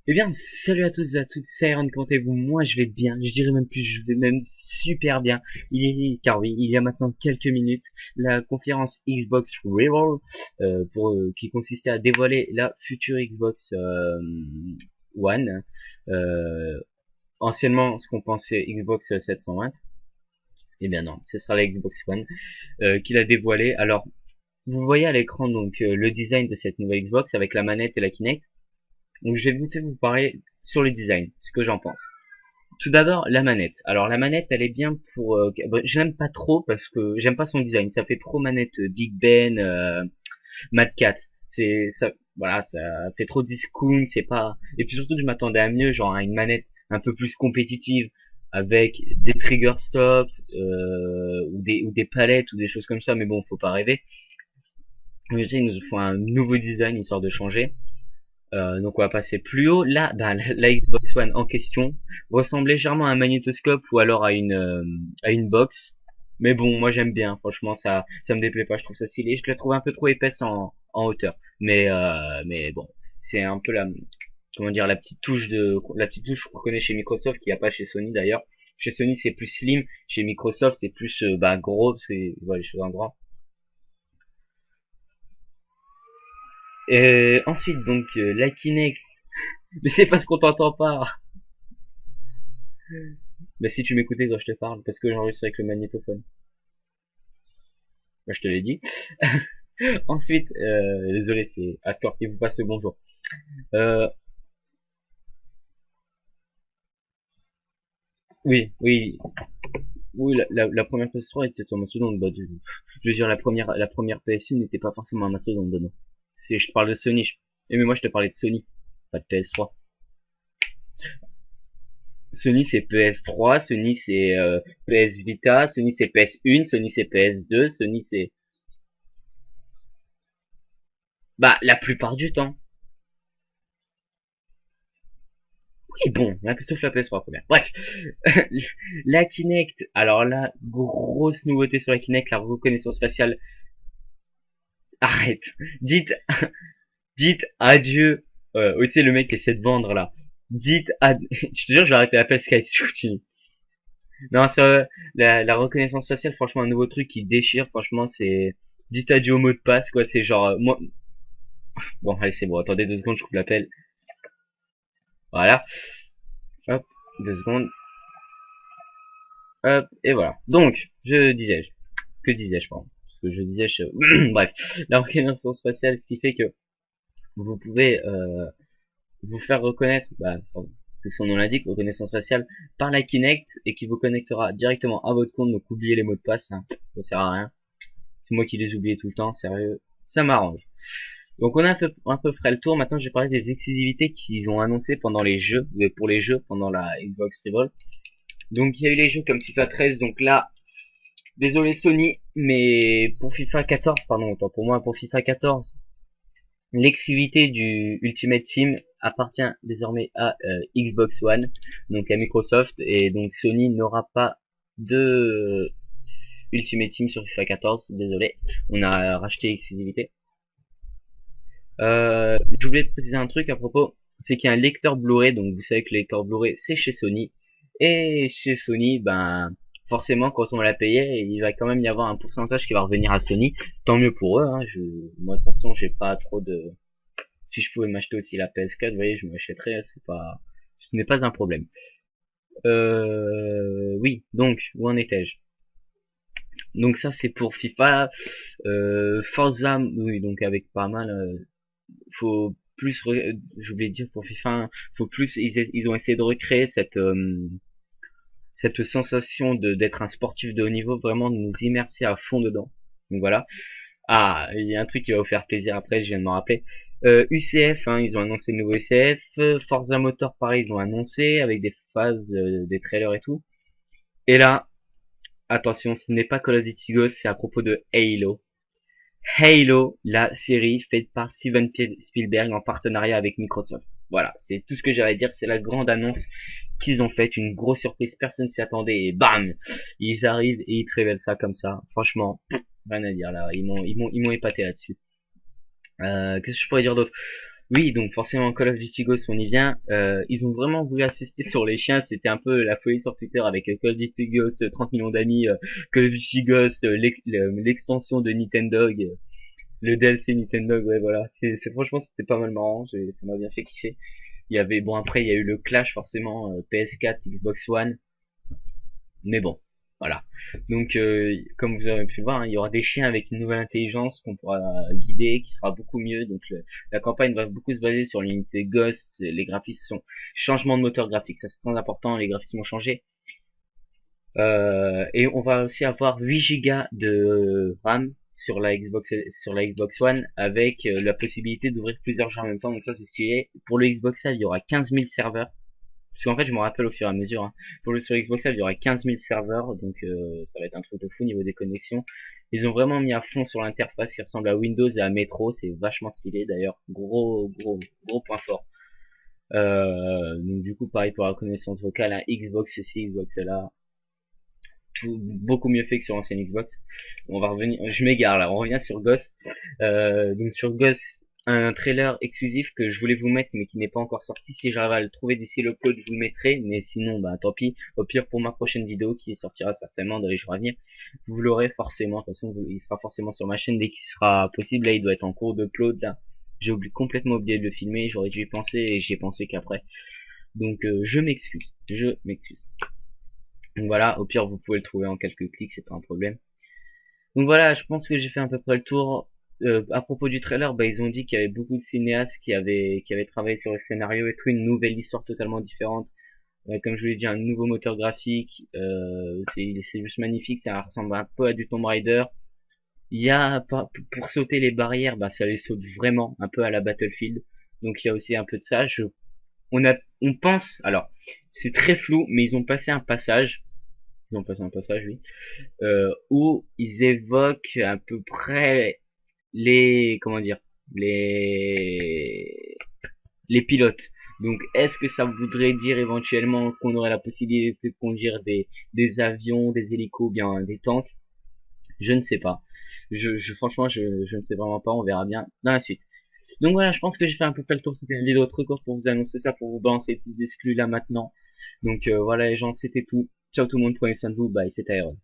Eh bien, salut à tous et à toutes, c'est Iron, comment allez-vous? Moi, je vais bien, je dirais même plus, je vais même super bien. Car oui, il y a maintenant quelques minutes, la conférence Xbox Reveal, qui consistait à dévoiler la future Xbox One, euh, anciennement ce qu'on pensait Xbox 720. Eh bien non, ce sera la Xbox One, qui l'a dévoilé. Alors, vous voyez à l'écran donc le design de cette nouvelle Xbox avec la manette et la Kinect. Donc je vais vous parler sur le design, ce que j'en pense. Tout d'abord, la manette. Alors la manette, elle est bien pour... je l'aime pas trop parce que j'aime pas son design. Ça fait trop manette Big Ben, Mad Cat. C'est ça, voilà, ça fait trop discount. C'est pas. Et puis surtout, je m'attendais à mieux, genre à une manette un peu plus compétitive avec des trigger stop ou des palettes ou des choses comme ça. Mais bon, faut pas rêver. Mais ils nous font un nouveau design histoire de changer. Donc on va passer plus haut. Là, bah, la Xbox One en question ressemble légèrement à un magnétoscope ou alors à une box. Mais bon, moi j'aime bien. Franchement, ça me déplaît pas. Je trouve ça stylé. Je la trouve un peu trop épaisse en hauteur. Mais bon, c'est un peu comment dire, la petite touche qu'on connaît chez Microsoft, qu'il n'y a pas chez Sony d'ailleurs. Chez Sony c'est plus slim. Chez Microsoft c'est plus bah, gros parce que voilà les choses en grand. Ensuite donc la Kinect. Mais c'est parce qu'on t'entend pas. Bah si tu m'écoutais quand je te parle, parce que j'enregistre avec le magnétophone. Bah je te l'ai dit. Ensuite, désolé, c'est Astor qui vous passe le bonjour. Euh, oui, oui, oui, la première PS3 était un mastodonte. Bah, je veux dire, la première PS1 n'était pas forcément un mastodonte, non. Je te parle de Sony. Mais moi, je te parlais de Sony, pas de PS3. Sony c'est PS3, Sony c'est PS Vita, Sony c'est PS1, Sony c'est PS2, Sony c'est... Bah, la plupart du temps. Et bon, sauf la PS3 première. Bref, la Kinect. Alors là, grosse nouveauté sur la Kinect, la reconnaissance faciale. Arrête. Dites, dites adieu. Tu sais, le mec qui essaie de vendre là. Dites adieu. Je te jure, je vais arrêter la Sky si je continue. Non, ça, la reconnaissance faciale, franchement, un nouveau truc qui déchire. Franchement, c'est... Dites adieu au mot de passe, quoi. C'est genre... moi... Bon, allez, c'est bon. Attendez 2 secondes, je coupe l'appel. Voilà. Hop, 2 secondes. Hop, et voilà. Donc, je disais... Que disais-je, pardon? Parce que je disais, bref, la reconnaissance faciale, ce qui fait que vous pouvez vous faire reconnaître, bah, que son nom l'indique, reconnaissance faciale, par la Kinect et qui vous connectera directement à votre compte. Donc oubliez les mots de passe, hein, ça sert à rien. C'est moi qui les oubliais tout le temps, sérieux, ça m'arrange. Donc on a un peu fait le tour. Maintenant, je vais parler des exclusivités qu'ils ont annoncées pendant les jeux, pour les jeux pendant la Xbox Revolt. Donc il y a eu les jeux comme FIFA 13, donc là, désolé Sony, mais pour FIFA 14, pardon, autant pour moi, pour FIFA 14, l'exclusivité du Ultimate Team appartient désormais à Xbox One, donc à Microsoft, et donc Sony n'aura pas de Ultimate Team sur FIFA 14, désolé, on a racheté l'exclusivité. Je voulais préciser un truc à propos, c'est qu'il y a un lecteur Blu-ray, donc vous savez que le lecteur Blu-ray c'est chez Sony, et chez Sony, ben forcément quand on l'a payé, il va quand même y avoir un pourcentage qui va revenir à Sony, tant mieux pour eux, hein, moi de toute façon j'ai pas trop de... Si je pouvais m'acheter aussi la PS4, vous voyez, je m'achèterais, ce n'est pas un problème. Oui, donc, où en étais-je? Donc ça c'est pour FIFA, Forza, oui, donc avec pas mal, faut plus, j'ai oublié de dire pour FIFA, faut plus, ils ont essayé de recréer cette sensation d'être un sportif de haut niveau, vraiment de nous immerser à fond dedans. Donc voilà. Ah, il y a un truc qui va vous faire plaisir après, je viens de m'en rappeler. UCF, hein, ils ont annoncé le nouveau UCF. Forza Motor, pareil, ils ont annoncé avec des phases, des trailers et tout. Et là, attention, ce n'est pas Call of Duty Ghosts, c'est à propos de Halo. Halo, la série faite par Steven Spielberg en partenariat avec Microsoft. Voilà, c'est tout ce que j'allais dire, c'est la grande annonce qu'ils ont faite, une grosse surprise, personne s'y attendait et bam, ils arrivent et ils te révèlent ça comme ça. Franchement, rien à dire là, ils m'ont épaté là-dessus. Qu'est-ce que je pourrais dire d'autre? Oui, donc forcément Call of Duty Ghost, on y vient. Ils ont vraiment voulu insister sur les chiens. C'était un peu la folie sur Twitter avec Call of Duty Ghost, 30 millions d'amis, Call of Duty Ghost, l'extension de Nintendog, le DLC Nintendog. Ouais, voilà. Franchement, c'était pas mal marrant. Ça m'a bien fait kiffer. Il y avait, bon, après, il y a eu le clash forcément, PS4, Xbox One. Mais bon, voilà. Donc, comme vous avez pu le voir, hein, il y aura des chiens avec une nouvelle intelligence qu'on pourra guider, qui sera beaucoup mieux. Donc, la campagne va beaucoup se baser sur l'unité Ghost. Les graphismes sont changement de moteur graphique, ça c'est très important. Les graphismes ont changé. Et on va aussi avoir 8 Go de RAM sur la Xbox One avec la possibilité d'ouvrir plusieurs jeux en même temps. Donc ça c'est stylé. Pour le Xbox Live, il y aura 15 000 serveurs. Parce qu'en fait, je me rappelle au fur et à mesure, hein. Sur Xbox Live, il y aura 15 000 serveurs, donc ça va être un truc de fou au niveau des connexions. Ils ont vraiment mis à fond sur l'interface qui ressemble à Windows et à Metro, c'est vachement stylé d'ailleurs, gros point fort. Donc du coup, pareil pour la reconnaissance vocale, hein, Xbox ceci, Xbox là, tout beaucoup mieux fait que sur l'ancienne Xbox. On va revenir, je m'égare là, on revient sur Ghost. Donc sur Ghost, un trailer exclusif que je voulais vous mettre mais qui n'est pas encore sorti. Si j'arrive à le trouver d'ici le upload, je vous le mettrai, mais sinon bah tant pis. Au pire pour ma prochaine vidéo qui sortira certainement dans les jours à venir, vous l'aurez forcément. De toute façon, il sera forcément sur ma chaîne dès qu'il sera possible. Là, il doit être en cours d'upload là. Complètement oublié de le filmer, j'aurais dû y penser et j'y ai pensé qu'après. Donc je m'excuse. Donc voilà, au pire vous pouvez le trouver en quelques clics, c'est pas un problème. Donc voilà, je pense que j'ai fait à peu près le tour. À propos du trailer, bah, ils ont dit qu'il y avait beaucoup de cinéastes qui avaient travaillé sur le scénario et tout, une nouvelle histoire totalement différente. Comme je vous l'ai dit, un nouveau moteur graphique. C'est juste magnifique, ça ressemble un peu à du Tomb Raider. Il y a pour sauter les barrières, bah ça les saute vraiment, un peu à la Battlefield. Donc il y a aussi un peu de ça. On pense, alors c'est très flou, mais ils ont passé un passage. Ils ont passé un passage, oui, où ils évoquent à peu près comment dire, les, les pilotes. Donc, est-ce que ça voudrait dire éventuellement qu'on aurait la possibilité de conduire des avions, des hélicos, bien des tanks? Je ne sais pas. Franchement, je ne sais vraiment pas. On verra bien dans la suite. Donc voilà, je pense que j'ai fait un peu près le tour. C'était une vidéo trop courte pour vous annoncer ça, pour vous balancer les petites exclus là maintenant. Donc voilà les gens, c'était tout. Ciao tout le monde, prenez soin de vous. Bye, c'était Iron.